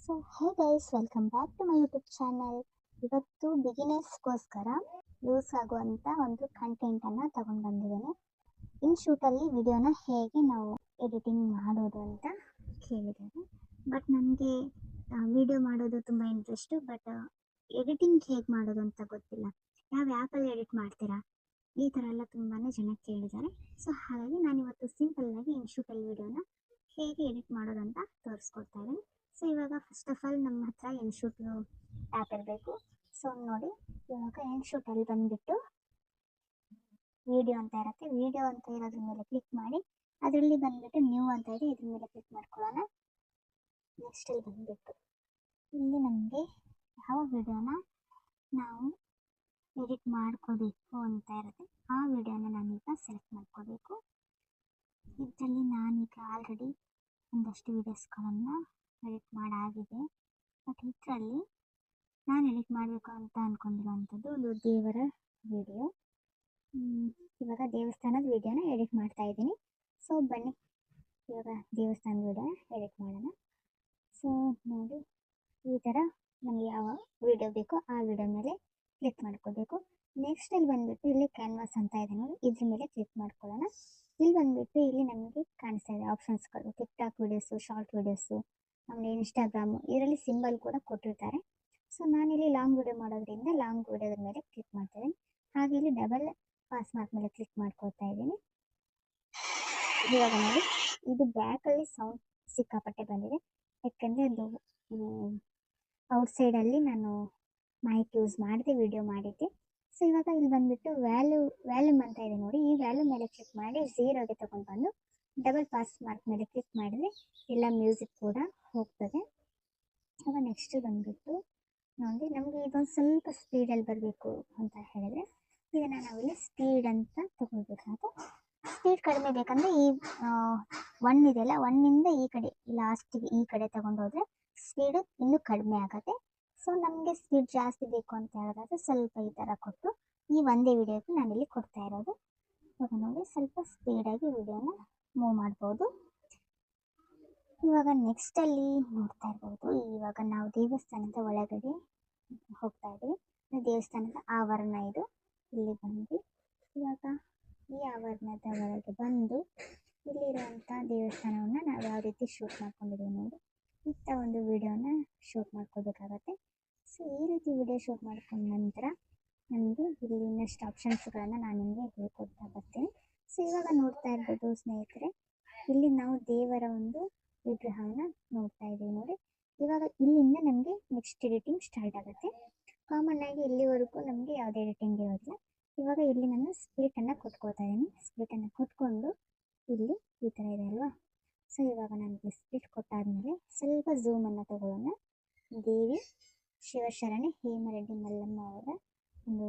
So hey guys, welcome back to my YouTube channel. ಇವತ್ತು ಬಿಗಿನರ್ಸ್ಗೋಸ್ಕರ use ಆಗುವಂಥ ಒಂದು ಕಂಟೆಂಟನ್ನು ತಗೊಂಡು ಬಂದಿದ್ದೇನೆ. ಇನ್ ಶೂಟಲ್ಲಿ ವಿಡಿಯೋನ ಹೇಗೆ ನಾವು ಎಡಿಟಿಂಗ್ ಮಾಡೋದು ಅಂತ ಕೇಳಿದ್ದಾರೆ. ಬಟ್ ನನಗೆ ವಿಡಿಯೋ ಮಾಡೋದು ತುಂಬ ಇಂಟ್ರೆಸ್ಟು. ಬಟ್ ಎಡಿಟಿಂಗ್ ಹೇಗೆ ಮಾಡೋದು ಅಂತ ಗೊತ್ತಿಲ್ಲ. ಯಾವ ಆ್ಯಪಲ್ಲಿ ಎಡಿಟ್ ಮಾಡ್ತೀರಾ, ಈ ಥರ ಎಲ್ಲ ತುಂಬಾ ಜನ ಕೇಳಿದ್ದಾರೆ. ಸೊ ಹಾಗಾಗಿ ನಾನಿವತ್ತು ಸಿಂಪಲ್ಲಾಗಿ ಇನ್ ಶೂಟಲ್ಲಿ ವಿಡಿಯೋನ ಹೇಗೆ ಎಡಿಟ್ ಮಾಡೋದು ಅಂತ ತೋರಿಸ್ಕೊಡ್ತಾ ಇದ್ದೀನಿ. ಸೊ ಇವಾಗ ಫಸ್ಟ್ ಆಫ್ ಆಲ್ ನಮ್ಮ ಹತ್ರ ಇನ್ಶೂಟ್ ಆ್ಯಪ್ ಇರಬೇಕು. ಸೊ ನೋಡಿ, ಇವಾಗ ಇನ್ಶೂಟಲ್ಲಿ ಬಂದುಬಿಟ್ಟು ವಿಡಿಯೋ ಅಂತ ಇರುತ್ತೆ. ವಿಡಿಯೋ ಅಂತ ಇರೋದ್ರ ಮೇಲೆ ಕ್ಲಿಕ್ ಮಾಡಿ, ಅದರಲ್ಲಿ ಬಂದುಬಿಟ್ಟು ನ್ಯೂ ಅಂತ ಇದೆ, ಇದ್ರ ಮೇಲೆ ಕ್ಲಿಕ್ ಮಾಡ್ಕೊಳ್ಳೋಣ. ನೆಕ್ಸ್ಟಲ್ಲಿ ಬಂದುಬಿಟ್ಟು ಇಲ್ಲಿ ನಮಗೆ ಯಾವ ವಿಡಿಯೋನ ನಾವು ಎಡಿಟ್ ಮಾಡ್ಕೋಬೇಕು ಅಂತ ಇರುತ್ತೆ, ಆ ವಿಡಿಯೋನ ನಾನೀಗ ಸೆಲೆಕ್ಟ್ ಮಾಡ್ಕೋಬೇಕು. ಇದರಲ್ಲಿ ನಾನೀಗ ಆಲ್ರೆಡಿ ಒಂದಷ್ಟು ವೀಡಿಯೋಸ್ಗಳನ್ನು ಎಡಿಟ್ ಮಾಡಾಗಿದೆ. ಬಟ್ ಇದರಲ್ಲಿ ನಾನು ಎಡಿಟ್ ಮಾಡಬೇಕು ಅಂತ ಅಂದ್ಕೊಂಡಿರುವಂಥದ್ದು ಒಂದು ದೇವರ ವಿಡಿಯೋ. ಇವಾಗ ದೇವಸ್ಥಾನದ ವಿಡಿಯೋನ ಎಡಿಟ್ ಮಾಡ್ತಾ ಇದ್ದೀನಿ. ಸೊ ಬನ್ನಿ ಇವಾಗ ದೇವಸ್ಥಾನದ ವಿಡಿಯೋನ ಎಡಿಟ್ ಮಾಡೋಣ. ಸೊ ನೋಡಿ, ಈ ಥರ ನಮಗೆ ಯಾವ ವಿಡಿಯೋ ಬೇಕೋ ಆ ವಿಡಿಯೋ ಮೇಲೆ ಕ್ಲಿಕ್ ಮಾಡ್ಕೋಬೇಕು. ನೆಕ್ಸ್ಟಲ್ಲಿ ಬಂದುಬಿಟ್ಟು ಇಲ್ಲಿ ಕ್ಯಾನ್ವಾಸ್ ಅಂತ ಇದೆ ನೋಡಿ, ಇದ್ರ ಮೇಲೆ ಕ್ಲಿಕ್ ಮಾಡ್ಕೊಳ್ಳೋಣ. ಇಲ್ಲಿ ಬಂದುಬಿಟ್ಟು ಇಲ್ಲಿ ನಮಗೆ ಕಾಣಿಸ್ತಾ ಇದೆ ಆಪ್ಷನ್ಸ್ಗಳು, ಟಿಕ್ಟಾಕ್ ವೀಡಿಯೋಸು, ಶಾರ್ಟ್ ವೀಡಿಯೋಸು, ಆಮೇಲೆ ಇನ್ಸ್ಟಾಗ್ರಾಮು, ಇದರಲ್ಲಿ ಸಿಂಬಲ್ ಕೂಡ ಕೊಟ್ಟಿರ್ತಾರೆ. ಸೊ ನಾನಿಲ್ಲಿ ಲಾಂಗ್ ವಿಡಿಯೋ ಮಾಡೋದ್ರಿಂದ ಲಾಂಗ್ ವಿಡಿಯೋದ ಮೇಲೆ ಕ್ಲಿಕ್ ಮಾಡ್ತಾಯಿದ್ದೀನಿ. ಹಾಗೆ ಇಲ್ಲಿ ಡಬಲ್ ಪಾಸ್ ಮಾರ್ಕ್ ಮೇಲೆ ಕ್ಲಿಕ್ ಮಾಡ್ಕೊಳ್ತಾ ಇದ್ದೀನಿ. ಇವಾಗ ನೋಡಿ, ಇದು ಬ್ಯಾಕಲ್ಲಿ ಸೌಂಡ್ ಸಿಕ್ಕಾಪಟ್ಟೆ ಬಂದಿದೆ, ಯಾಕೆಂದರೆ ಅದು ಔಟ್ಸೈಡಲ್ಲಿ ನಾನು ಮೈಕ್ ಯೂಸ್ ಮಾಡಿದೆ, ವಿಡಿಯೋ ಮಾಡಿದ್ದೆ. ಸೊ ಇವಾಗ ಇಲ್ಲಿ ಬಂದುಬಿಟ್ಟು ವ್ಯಾಲ್ಯೂಮ್ ಅಂತ ಇದೆ ನೋಡಿ, ಈ ವ್ಯಾಲ್ಯೂಮ್ ಮೇಲೆ ಕ್ಲಿಕ್ ಮಾಡಿ 0ಗೆ ತೊಗೊಂಡು ಬಂದು ಡಬಲ್ ಪಾಸ್ ಮಾರ್ಕ್ ಮೇಲೆ ಕ್ಲಿಕ್ ಮಾಡಿದರೆ ಎಲ್ಲ ಮ್ಯೂಸಿಕ್ ಕೂಡ ಹೋಗ್ತದೆ. ಇವಾಗ ನೆಕ್ಸ್ಟ್ ಬಂದುಬಿಟ್ಟು ನೋಡಿ, ನಮಗೆ ಇದೊಂದು ಸ್ವಲ್ಪ ಸ್ಪೀಡಲ್ಲಿ ಬರಬೇಕು ಅಂತ ಹೇಳಿದರೆ ಇದನ್ನು ನಾವಿಲ್ಲಿ ಸ್ಪೀಡ್ ಅಂತ ತೊಗೊಳ್ಬೇಕಾಗುತ್ತೆ. ಸ್ಪೀಡ್ ಕಡಿಮೆ ಬೇಕಂದರೆ ಈ 1 ಇದೆಯಲ್ಲ, 1ಇಂದ ಈ ಕಡೆ ಲಾಸ್ಟಿಗೆ ಈ ಕಡೆ ತೊಗೊಂಡೋದ್ರೆ ಸ್ಪೀಡು ಇನ್ನೂ ಕಡಿಮೆ ಆಗುತ್ತೆ. ಸೊ ನಮಗೆ ಸ್ಪೀಡ್ ಜಾಸ್ತಿ ಬೇಕು ಅಂತ ಹೇಳಿದ್ರೆ ಸ್ವಲ್ಪ ಈ ಥರ ಕೊಟ್ಟು ಈ ಒಂದೇ ವಿಡಿಯೋಕ್ಕೆ ನಾನಿಲ್ಲಿ ಕೊಡ್ತಾ ಇರೋದು. ಇವಾಗ ನೋಡಿ, ಸ್ವಲ್ಪ ಸ್ಪೀಡಾಗಿ ವಿಡಿಯೋನ ಮೂವ್ ಮಾಡ್ಬೋದು. ಇವಾಗ ನೆಕ್ಸ್ಟಲ್ಲಿ ನೋಡ್ತಾ ಇರ್ಬೋದು, ಇವಾಗ ನಾವು ದೇವಸ್ಥಾನದ ಒಳಗಡೆ ಹೋಗ್ತಾ ಇದ್ದೀವಿ. ದೇವಸ್ಥಾನದ ಆವರಣ ಇದು. ಇಲ್ಲಿ ಬಂದು ಇವಾಗ ಈ ಆವರಣದ ಒಳಗೆ ಬಂದು ಇಲ್ಲಿರುವಂಥ ದೇವಸ್ಥಾನವನ್ನು ನಾವು ಯಾವ ರೀತಿ ಶೂಟ್ ಮಾಡ್ಕೊಂಡಿದ್ದೀವಿ ನೋಡಿ, ಇಂಥ ಒಂದು ವಿಡಿಯೋನ ಶೂಟ್ ಮಾಡ್ಕೋಬೇಕಾಗತ್ತೆ. ಸೊ ಈ ರೀತಿ ವಿಡಿಯೋ ಶೂಟ್ ಮಾಡ್ಕೊಂಡ ನಂತರ ನನಗೆ ಇಲ್ಲಿ ಇನ್ನಷ್ಟು ಆಪ್ಷನ್ಸ್ಗಳನ್ನು ನಾನು ನಿಮಗೆ ಹೇಳ್ಕೊಡ್ತಾ ಬರ್ತೀನಿ. ಸೊ ಇವಾಗ ನೋಡ್ತಾ ಇರ್ಬೋದು ಸ್ನೇಹಿತರೆ, ಇಲ್ಲಿ ನಾವು ದೇವರ ಒಂದು ವಿಗ್ರಹವನ್ನು ನೋಡ್ತಾ ಇದ್ದೀವಿ ನೋಡಿ. ಇವಾಗ ಇಲ್ಲಿಂದ ನಮಗೆ ನೆಕ್ಸ್ಟ್ ಎಡಿಟಿಂಗ್ ಸ್ಟಾರ್ಟ್ ಆಗುತ್ತೆ. ಕಾಮನ್ ಆಗಿ ಇಲ್ಲಿವರೆಗೂ ನಮಗೆ ಯಾವುದೇ ಎಡಿಟಿಂಗ್ ಇರೋದಿಲ್ಲ. ಇವಾಗ ಇಲ್ಲಿ ನಾನು ಸ್ಪ್ಲಿಟನ್ನು ಕೊಟ್ಕೊಳ್ತಾ ಇದ್ದೀನಿ. ಸ್ಪ್ಲಿಟನ್ನು ಕೊಟ್ಕೊಂಡು ಇಲ್ಲಿ ಈ ಥರ ಇದೆ ಅಲ್ವಾ. ಸೊ ಇವಾಗ ನನಗೆ ಸ್ಪ್ಲಿಟ್ ಕೊಟ್ಟಾದಮೇಲೆ ಸ್ವಲ್ಪ ಝೂಮನ್ನು ತಗೊಳ್ಳೋಣ. ದೇವಿ ಶಿವಶರಣೆ ಹೇಮರೆಡ್ಡಿ ಮಲ್ಲಮ್ಮ ಅವರ ಒಂದು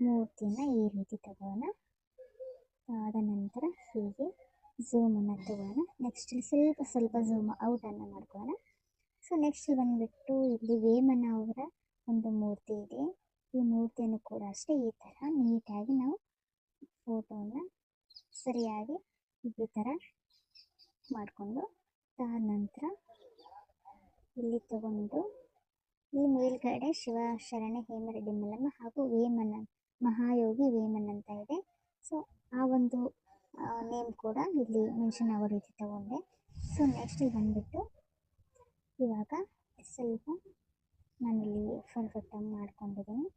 ಮೂರ್ತಿಯನ್ನು ಈ ರೀತಿ ತಗೊಳ್ಳೋಣ. ಆದ ನಂತರ ಹೀಗೆ ಝೂಮನ್ನು ತಗೊಳ್ಳೋಣ. ನೆಕ್ಸ್ಟ್ ಸ್ವಲ್ಪ ಝೂಮ್ ಔಟನ್ನು ಮಾಡ್ಕೊಳ್ಳೋಣ. ಸೊ ನೆಕ್ಸ್ಟ್ ಬಂದುಬಿಟ್ಟು ಇಲ್ಲಿ ವೇಮನ ಅವರ ಒಂದು ಮೂರ್ತಿ ಇದೆ. ಈ ಮೂರ್ತಿಯನ್ನು ಕೂಡ ಅಷ್ಟೇ ಈ ಥರ ನೀಟಾಗಿ ನಾವು ಫೋಟೋವನ್ನು ಸರಿಯಾಗಿ ಈ ಥರ ಮಾಡಿಕೊಂಡು ಅದಾದ ನಂತರ ಇಲ್ಲಿ ತಗೊಂಡು ಈ ಮೇಲ್ಗಡೆ ಶಿವಶರಣೆ ಹೇಮರೆಡ್ಡಿ ಮಲ್ಲಮ್ಮ ಹಾಗೂ ವೇಮನ ಮಹಾಯೋಗಿ ವೇಮನ್ ಅಂತ ಇದೆ. ಸೊ ಆ ಒಂದು ನೇಮ್ ಕೂಡ ಇಲ್ಲಿ ಮೆನ್ಷನ್ ಆಗೋ ರೀತಿ ತಗೊಂಡೆ. ಸೊ ನೆಕ್ಸ್ಟ್ ಬಂದುಬಿಟ್ಟು ಇವಾಗ ಸ್ವಲ್ಪ ನಾನಿಲ್ಲಿ ಪರ್ಫೆಕ್ಟಾಗಿ ಮಾಡ್ಕೊಂಡಿದ್ದೀನಿ.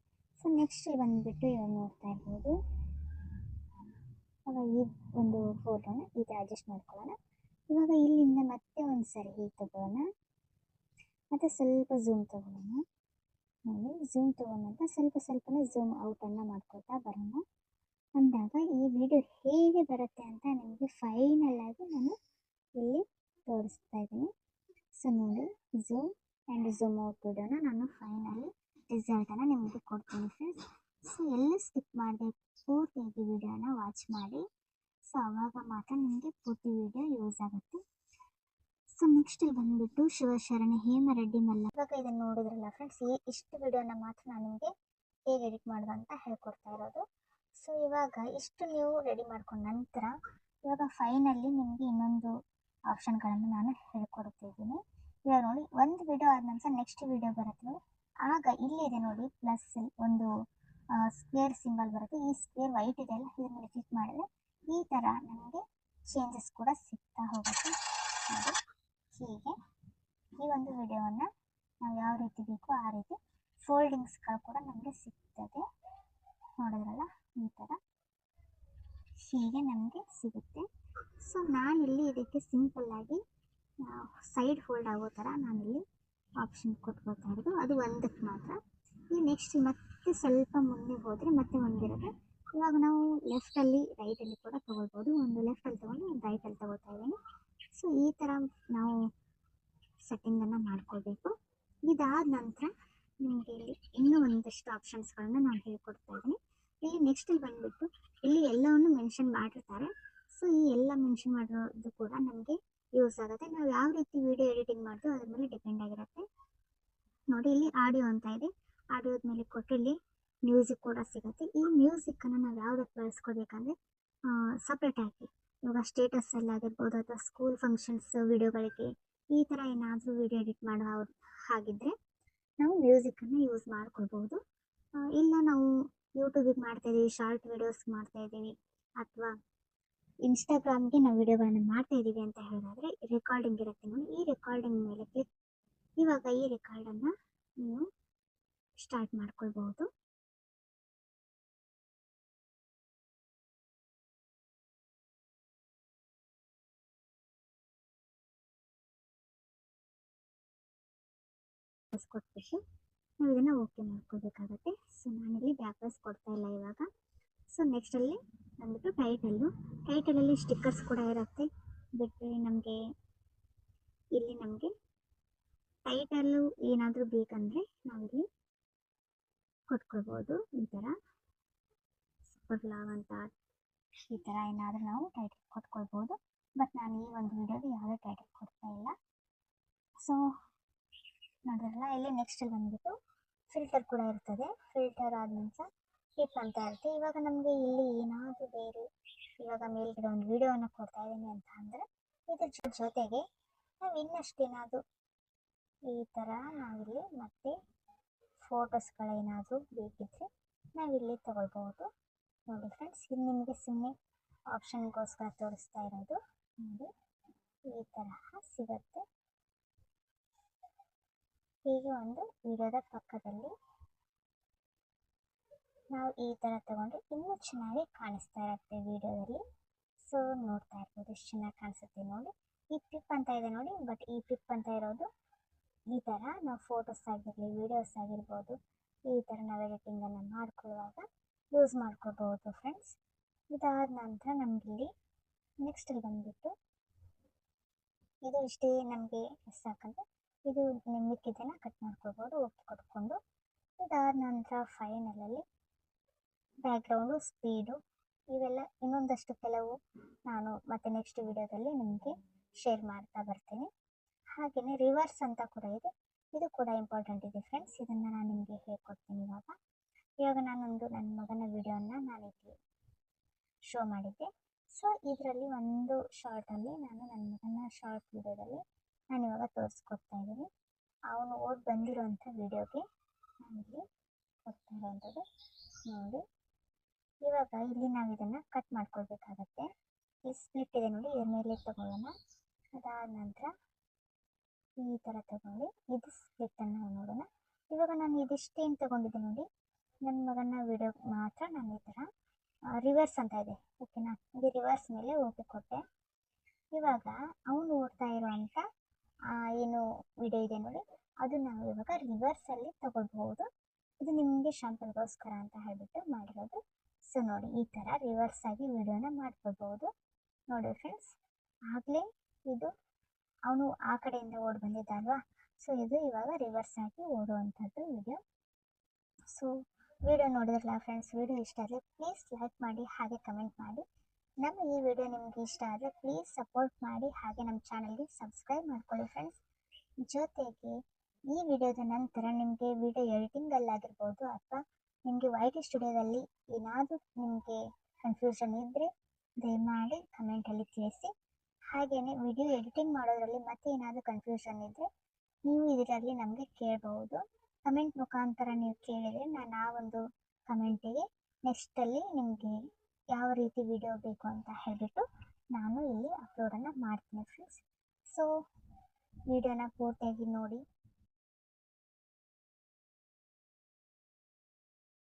ಸೊ ನೆಕ್ಸ್ಟ್ ಬಂದುಬಿಟ್ಟು ಇವಾಗ ನೋಡ್ತಾ ಇರ್ಬೋದು, ಅವಾಗ ಈ ಒಂದು ಫೋಟೋನ ಈ ಥರ ಅಡ್ಜಸ್ಟ್ ಮಾಡ್ಕೊಳ್ಳೋಣ. ಇವಾಗ ಇಲ್ಲಿಂದ ಮತ್ತೆ ಒಂದು ಸರಿ ಹೀಗೆ ತಗೊಳ್ಳೋಣ, ಮತ್ತು ಸ್ವಲ್ಪ ಝೂಮ್ ತಗೊಳ್ಳೋಣ. ನೋಡಿ, ಝೂಮ್ ತೊಗೊಂಡಂತ ಸ್ವಲ್ಪನೇ ಝೂಮ್ ಔಟನ್ನು ಮಾಡ್ಕೊಳ್ತಾ ಬರೋಣ. ಅಂದಾಗ ಈ ವಿಡಿಯೋ ಹೇಗೆ ಬರುತ್ತೆ ಅಂತ ನಿಮಗೆ ಫೈನಲಾಗಿ ನಾನು ಇಲ್ಲಿ ತೋರಿಸ್ತಾ ಇದ್ದೀನಿ. ಸೊ ನೋಡಿ, ಝೂಮ್ ಆ್ಯಂಡ್ ಝೂಮ್ ಔಟ್ ವಿಡಿಯೋನ ನಾನು ಫೈನಲಿ ರಿಸಲ್ಟನ್ನು ನಿಮಗೆ ಕೊಡ್ತೀನಿ ಫ್ರೆಂಡ್ಸ್. ಸೊ ಎಲ್ಲೂ ಸ್ಕಿಪ್ ಮಾಡದೆ ಪೂರ್ತಿಯಾಗಿ ವಿಡಿಯೋನ ವಾಚ್ ಮಾಡಿ. ಸೊ ಆವಾಗ ಮಾತ್ರ ನಿಮಗೆ ಪೂರ್ತಿ ವಿಡಿಯೋ ಯೂಸ್ ಆಗುತ್ತೆ. ಸೊ ನೆಕ್ಸ್ಟ್ ಇಲ್ಲಿ ಬಂದುಬಿಟ್ಟು ಶಿವಶರಣೆ ಹೇಮರೆಡ್ಡಿ ಮಲ್ಲಮ್ಮ. ಇವಾಗ ಇದನ್ನು ನೋಡಿದ್ರಲ್ಲ ಫ್ರೆಂಡ್ಸ್, ಇಷ್ಟು ವಿಡಿಯೋನ ಮಾತ್ರ ನಾನು ನಿಮಗೆ ಹೇಗೆ ಎಡಿಟ್ ಮಾಡೋದು ಅಂತ ಹೇಳ್ಕೊಡ್ತಾ ಇರೋದು. ಸೊ ಇವಾಗ ಇಷ್ಟು ನೀವು ರೆಡಿ ಮಾಡ್ಕೊಂಡ ನಂತರ ಇವಾಗ ಫೈನಲಿ ನಿಮಗೆ ಇನ್ನೊಂದು ಆಪ್ಷನ್ಗಳನ್ನು ನಾನು ಹೇಳ್ಕೊಡ್ತಿದ್ದೀನಿ. ಇವಾಗ ನೋಡಿ ಒಂದು ವಿಡಿಯೋ ಆದ ನಂತರ ನೆಕ್ಸ್ಟ್ ವಿಡಿಯೋ ಬರುತ್ತೆ ನೋಡಿ. ಆಗ ಇಲ್ಲಿದೆ ನೋಡಿ ಪ್ಲಸ್ ಒಂದು ಸ್ಕ್ವೇರ್ ಸಿಂಬಲ್ ಬರುತ್ತೆ. ಈ ಸ್ಕ್ವೇರ್ ವೈಟ್ ಇದೆ ಅಲ್ಲ, ಇದ್ರ ಮೇಲೆ ಕ್ಲಿಕ್ ಮಾಡಿದ್ರೆ ಈ ಥರ ನಮಗೆ ಚೇಂಜಸ್ ಕೂಡ ಸಿಗ್ತಾ ಹೋಗುತ್ತೆ ನೋಡಿ. ಹೀಗೆ ಈ ಒಂದು ವಿಡಿಯೋವನ್ನು ನಾವು ಯಾವ ರೀತಿ ಬೇಕೋ ಆ ರೀತಿ ಫೋಲ್ಡಿಂಗ್ಸ್ಗಳು ಕೂಡ ನಮಗೆ ಸಿಗ್ತದೆ. ನೋಡಿದ್ರಲ್ಲ, ಈ ಥರ ಹೀಗೆ ನಮಗೆ ಸಿಗುತ್ತೆ. ಸೊ ನಾನಿಲ್ಲಿ ಇದಕ್ಕೆ ಸಿಂಪಲ್ಲಾಗಿ ಸೈಡ್ ಫೋಲ್ಡ್ ಆಗೋ ಥರ ನಾನಿಲ್ಲಿ ಆಪ್ಷನ್ ಕೊಟ್ಕೊಳ್ತಾ ಇರೋದು, ಅದು ಒಂದಕ್ಕೆ ಮಾತ್ರ. ಈ ನೆಕ್ಸ್ಟ್ ಮತ್ತೆ ಸ್ವಲ್ಪ ಮುಂದೆ ಹೋದರೆ ಮತ್ತೆ ಒಂದಿರುತ್ತೆ. ಇವಾಗ ನಾವು ಲೆಫ್ಟಲ್ಲಿ ರೈಟಲ್ಲಿ ಕೂಡ ತೊಗೊಳ್ಬೋದು. ಒಂದು ಲೆಫ್ಟಲ್ಲಿ ತೊಗೊಂಡು ಒಂದು ರೈಟಲ್ಲಿ ತೊಗೊಳ್ತಾ ಇದ್ದೀನಿ. ಸೊ ಈ ಥರ ನಾವು ಸೆಟ್ಟಿಂಗನ್ನು ಮಾಡ್ಕೊಳ್ಬೇಕು. ಇದಾದ ನಂತರ ನಿಮಗೆ ಇಲ್ಲಿ ಇನ್ನೂ ಒಂದಷ್ಟು ಆಪ್ಷನ್ಸ್ಗಳನ್ನು ನಾನು ಹೇಳ್ಕೊಡ್ತಾ ಇದ್ದೀನಿ. ಇಲ್ಲಿ ನೆಕ್ಸ್ಟಲ್ಲಿ ಬಂದುಬಿಟ್ಟು ಇಲ್ಲಿ ಎಲ್ಲವನ್ನು ಮೆನ್ಷನ್ ಮಾಡಿರ್ತಾರೆ. ಸೊ ಈ ಎಲ್ಲ ಮೆನ್ಷನ್ ಮಾಡಿರೋದು ಕೂಡ ನಮಗೆ ಯೂಸ್ ಆಗುತ್ತೆ. ನಾವು ಯಾವ ರೀತಿ ವಿಡಿಯೋ ಎಡಿಟಿಂಗ್ ಮಾಡ್ತೀವೋ ಅದ್ರ ಮೇಲೆ ಡಿಪೆಂಡ್ ಆಗಿರುತ್ತೆ ನೋಡಿ. ಇಲ್ಲಿ ಆಡಿಯೋ ಅಂತ ಇದೆ, ಆಡಿಯೋದ ಮೇಲೆ ಕೊಟ್ಟು ಇಲ್ಲಿ ಮ್ಯೂಸಿಕ್ ಕೂಡ ಸಿಗುತ್ತೆ. ಈ ಮ್ಯೂಸಿಕ್ಕನ್ನು ನಾವು ಯಾವುದಕ್ಕೆ ಬಳಸ್ಕೋಬೇಕಂದ್ರೆ ಸಪ್ರೇಟ್ ಆಗಿ ಇವಾಗ ಸ್ಟೇಟಸ್ಸಲ್ಲಿ ಆಗಿರ್ಬೋದು ಅಥವಾ ಸ್ಕೂಲ್ ಫಂಕ್ಷನ್ಸ್ ವಿಡಿಯೋಗಳಿಗೆ ಈ ಥರ ಏನಾದರೂ ವಿಡಿಯೋ ಎಡಿಟ್ ಮಾಡೋ ಹಾಗಿದ್ದರೆ ನಾವು ಮ್ಯೂಸಿಕ್ಕನ್ನು ಯೂಸ್ ಮಾಡ್ಕೊಳ್ಬೋದು. ಇಲ್ಲ ನಾವು ಯೂಟ್ಯೂಬಿಗೆ ಮಾಡ್ತಾಯಿದ್ದೀವಿ, ಶಾರ್ಟ್ ವಿಡಿಯೋಸ್ ಮಾಡ್ತಾಯಿದ್ದೀವಿ ಅಥವಾ ಇನ್ಸ್ಟಾಗ್ರಾಮ್ಗೆ ನಾವು ವಿಡಿಯೋಗಳನ್ನು ಮಾಡ್ತಾಯಿದ್ದೀವಿ ಅಂತ ಹೇಳಿದ್ರೆ ರೆಕಾರ್ಡಿಂಗ್ ಇರುತ್ತೆ ನೋಡಿ. ಈ ರೆಕಾರ್ಡಿಂಗ್ ಮೇಲೆ ಕ್ಲಿಕ್, ಇವಾಗ ಈ ರೆಕಾರ್ಡನ್ನು ನೀವು ಸ್ಟಾರ್ಟ್ ಮಾಡ್ಕೊಳ್ಬೋದು. ಕೊಟ್ಬಿಟ್ಟು ನಾವು ಇದನ್ನು ಓಕೆ ಮಾಡ್ಕೋಬೇಕಾಗತ್ತೆ. ಸೊ ನಾನಿಲ್ಲಿ ಬ್ಯಾಕ್ ವಾಯ್ಸ್ ಕೊಡ್ತಾ ಇಲ್ಲ ಇವಾಗ. ಸೊ ನೆಕ್ಸ್ಟಲ್ಲಿ ಬಂದ್ಬಿಟ್ಟು ಟೈಟಲಲ್ಲಿ ಸ್ಟಿಕ್ಕರ್ಸ್ ಕೂಡ ಇರುತ್ತೆ. ಬಿಟ್ಟರೆ ನಮಗೆ ಇಲ್ಲಿ ನಮಗೆ ಟೈಟಲ್ಲು ಏನಾದರೂ ಬೇಕಂದರೆ ನಾವಿಲ್ಲಿ ಕೊಟ್ಕೊಳ್ಬೋದು. ಈ ಥರ ಸೂಪರ್ ಲಾವ್ ಅಂತ ಈ ಥರ ಏನಾದರೂ ನಾವು ಟೈಟಲ್ ಕೊಟ್ಕೊಳ್ಬೋದು. ಬಟ್ ನಾನು ಈ ಒಂದು ವಿಡಿಯೋಗೆ ಯಾವುದೇ ಟೈಟಲ್ ಕೊಡ್ತಾ ಇಲ್ಲ. ಸೊ ನೋಡಿದ್ರಲ್ಲ, ಇಲ್ಲಿ ನೆಕ್ಸ್ಟಲ್ಲಿ ಬಂದುಬಿಟ್ಟು ಫಿಲ್ಟರ್ ಕೂಡ ಇರ್ತದೆ. ಫಿಲ್ಟರ್ ಆದ ನಂತರ ಕ್ಲಿಪ್ ಅಂತ ಇರುತ್ತೆ. ಇವಾಗ ನಮಗೆ ಇಲ್ಲಿ ಏನಾದರೂ ಬೇರೆ, ಇವಾಗ ಮೇಲ್ಗಡೆ ಒಂದು ವಿಡಿಯೋವನ್ನು ಕೊಡ್ತಾ ಇದ್ದೀನಿ ಅಂತ ಅಂದರೆ ಇದ್ರ ಜೊತೆಗೆ ನಾವು ಇನ್ನಷ್ಟು ಏನಾದರೂ ಈ ಥರ ನಾವಿಲ್ಲಿ ಮತ್ತೆ ಫೋಟೋಸ್ಗಳೇನಾದರೂ ಬೇಕಿದ್ದರೆ ನಾವಿಲ್ಲಿ ತೊಗೊಳ್ಬೋದು ನೋಡಿ ಫ್ರೆಂಡ್ಸ್. ಇದು ನಿಮಗೆ ಸುಮ್ಮನೆ ಆಪ್ಷನ್ಗೋಸ್ಕರ ತೋರಿಸ್ತಾ ಇರೋದು ನೋಡಿ. ಈ ತರಹ ಸಿಗುತ್ತೆ. ಹೀಗೆ ಒಂದು ವಿಡಿಯೋದ ಪಕ್ಕದಲ್ಲಿ ನಾವು ಈ ಥರ ತಗೊಂಡ್ರೆ ಇನ್ನೂ ಚೆನ್ನಾಗಿ ಕಾಣಿಸ್ತಾ ಇರುತ್ತೆ ವಿಡಿಯೋದಲ್ಲಿ. ಸೊ ನೋಡ್ತಾ ಇರ್ಬೋದು ಎಷ್ಟು ಚೆನ್ನಾಗಿ ಕಾಣಿಸುತ್ತೆ ನೋಡಿ. ಈ ಪಿಪ್ ಅಂತ ಇದೆ ನೋಡಿ. ಬಟ್ ಈ ಪಿಪ್ ಅಂತ ಇರೋದು ಈ ಥರ ನಾವು ಫೋಟೋಸ್ ಆಗಿರಲಿ, ವೀಡಿಯೋಸ್ ಆಗಿರ್ಬೋದು, ಈ ಥರ ನಾವು ಎಡಿಟಿಂಗನ್ನು ಮಾಡ್ಕೊಳ್ಳುವಾಗ ಯೂಸ್ ಮಾಡ್ಕೋಬೋದು ಫ್ರೆಂಡ್ಸ್. ಇದಾದ ನಂತರ ನಮಗಿಲ್ಲಿ ನೆಕ್ಸ್ಟಲ್ಲಿ ಬಂದುಬಿಟ್ಟು ಇದು ಇಷ್ಟೇ ನಮಗೆ ಸಾಕಂತ ಇದು ಮಿಕ್ಕಿದ್ದನ್ನು ಕಟ್ ಮಾಡ್ಕೊಳ್ಬೋದು ಓಕೆ ಕೊಟ್ಕೊಂಡು. ಇದಾದ ನಂತರ ಫೈನಲಲ್ಲಿ ಬ್ಯಾಕ್ಗ್ರೌಂಡು, ಸ್ಪೀಡು ಇವೆಲ್ಲ ಇನ್ನೊಂದಷ್ಟು ಕೆಲವು ನಾನು ಮತ್ತೆ ನೆಕ್ಸ್ಟ್ ವಿಡಿಯೋದಲ್ಲಿ ನಿಮಗೆ ಶೇರ್ ಮಾಡ್ತಾ ಬರ್ತೀನಿ. ಹಾಗೆಯೇ ರಿವರ್ಸ್ ಅಂತ ಕೂಡ ಇದೆ, ಇದು ಕೂಡ ಇಂಪಾರ್ಟೆಂಟ್ ಇದೆ ಫ್ರೆಂಡ್ಸ್. ಇದನ್ನು ನಾನು ನಿಮಗೆ ಹೇಳ್ಕೊಡ್ತೀನಿ ಇವಾಗ ನಾನೊಂದು ನನ್ನ ಮಗನ ವಿಡಿಯೋನ ನಾನಿಲ್ಲಿ ಶೋ ಮಾಡಿದ್ದೆ. ಸೊ ಇದರಲ್ಲಿ ಒಂದು ಶಾರ್ಟಲ್ಲಿ ನಾನು ನನ್ನ ಮಗನ ಶಾರ್ಟ್ ವಿಡಿಯೋದಲ್ಲಿ ನಾನಿವಾಗ ತೋರಿಸ್ಕೊಡ್ತಾ ಇದ್ದೀನಿ. ಅವನು ಓಡಿ ಬಂದಿರೋಂಥ ವಿಡಿಯೋಗೆ ನಾನಿಲ್ಲಿ ಕೊಡ್ತಾ ಇರೋವಂಥದ್ದು ನೋಡಿ. ಇವಾಗ ಇಲ್ಲಿ ನಾವು ಇದನ್ನು ಕಟ್ ಮಾಡ್ಕೊಳ್ಬೇಕಾಗತ್ತೆ. ಈ ಸ್ಪ್ಲಿಟ್ ಇದೆ ನೋಡಿ, ಇದ್ರ ಮೇಲೆ ತಗೊಳ್ಳೋಣ. ಅದಾದ ನಂತರ ಈ ಥರ ತಗೊಂಡು ಇದು ಸ್ಪ್ಲಿಟ್ಟನ್ನು ನಾವು ನೋಡೋಣ. ಇವಾಗ ನಾನು ಇದಿಷ್ಟೇನು ತಗೊಂಡಿದ್ದೆ ನೋಡಿ, ನನ್ನ ಮಗನ ವಿಡಿಯೋ ಮಾತ್ರ ನಾನು ಈ ಥರ ರಿವರ್ಸ್ ಅಂತ ಇದೆ ಓಕೆನಾ. ಇದು ರಿವರ್ಸ್ ಮೇಲೆ ಓಕೆ ಕೊಟ್ಟೆ. ಇವಾಗ ಅವನು ಓಡ್ತಾ ಇರೋವಂಥ ಏನು ವಿಡಿಯೋ ಇದೆ ನೋಡಿ, ಅದು ನಾವು ಇವಾಗ ರಿವರ್ಸಲ್ಲಿ ತಗೊಳ್ಬಹುದು. ಇದು ನಿಮಗೆ ಶಾಂಪಲ್ಗೋಸ್ಕರ ಅಂತ ಹೇಳಿಬಿಟ್ಟು ಮಾಡಿರೋದು. ಸೊ ನೋಡಿ, ಈ ಥರ ರಿವರ್ಸ್ ಆಗಿ ವಿಡಿಯೋನ ಮಾಡ್ಕೊಳ್ಬೋದು ನೋಡಿ ಫ್ರೆಂಡ್ಸ್. ಆಗಲೇ ಇದು ಅವನು ಆ ಕಡೆಯಿಂದ ಓಡಿ ಬಂದಿದ್ದ ಅಲ್ವಾ. ಸೊ ಇದು ಇವಾಗ ರಿವರ್ಸ್ ಆಗಿ ಓಡುವಂಥದ್ದು ವಿಡಿಯೋ. ಸೊ ವಿಡಿಯೋ ನೋಡಿದ್ರಲ್ಲ ಫ್ರೆಂಡ್ಸ್, ವಿಡಿಯೋ ಇಷ್ಟ ಆದರೆ ಪ್ಲೀಸ್ ಲೈಕ್ ಮಾಡಿ, ಹಾಗೆ ಕಮೆಂಟ್ ಮಾಡಿ. ನಮ್ಮ ಈ ವಿಡಿಯೋ ನಿಮಗೆ ಇಷ್ಟ ಆದರೆ ಪ್ಲೀಸ್ ಸಪೋರ್ಟ್ ಮಾಡಿ, ಹಾಗೆ ನಮ್ಮ ಚಾನಲ್ಗೆ ಸಬ್ಸ್ಕ್ರೈಬ್ ಮಾಡ್ಕೊಳ್ಳಿ ಫ್ರೆಂಡ್ಸ್. ಜೊತೆಗೆ ಈ ವಿಡಿಯೋದ ನಂತರ ನಿಮಗೆ ವಿಡಿಯೋ ಎಡಿಟಿಂಗಲ್ಲಾಗಿರ್ಬೋದು ಅಥವಾ ನಿಮಗೆ YT ಸ್ಟುಡಿಯೋದಲ್ಲಿ ಏನಾದರೂ ನಿಮಗೆ ಕನ್ಫ್ಯೂಷನ್ ಇದ್ದರೆ ದಯಮಾಡಿ ಕಮೆಂಟಲ್ಲಿ ತಿಳಿಸಿ. ಹಾಗೆಯೇ ವಿಡಿಯೋ ಎಡಿಟಿಂಗ್ ಮಾಡೋದ್ರಲ್ಲಿ ಮತ್ತೆ ಏನಾದರೂ ಕನ್ಫ್ಯೂಷನ್ ಇದ್ದರೆ ನೀವು ಇದರಲ್ಲಿ ನಮಗೆ ಕೇಳಬಹುದು. ಕಮೆಂಟ್ ಮುಖಾಂತರ ನೀವು ಕೇಳಿದರೆ ನಾನು ಆ ಒಂದು ಕಮೆಂಟಿಗೆ ನೆಕ್ಸ್ಟಲ್ಲಿ ನಿಮಗೆ ಯಾವ ರೀತಿ ವಿಡಿಯೋ ಬೇಕು ಅಂತ ಹೇಳಿಬಿಟ್ಟು ನಾನು ಇಲ್ಲಿ ಅಪ್ಲೋಡನ್ನು ಮಾಡ್ತೀನಿ ಫ್ರೆಂಡ್ಸ್. ಸೊ ವಿಡಿಯೋನ ಪೂರ್ತಿಯಾಗಿ ನೋಡಿ.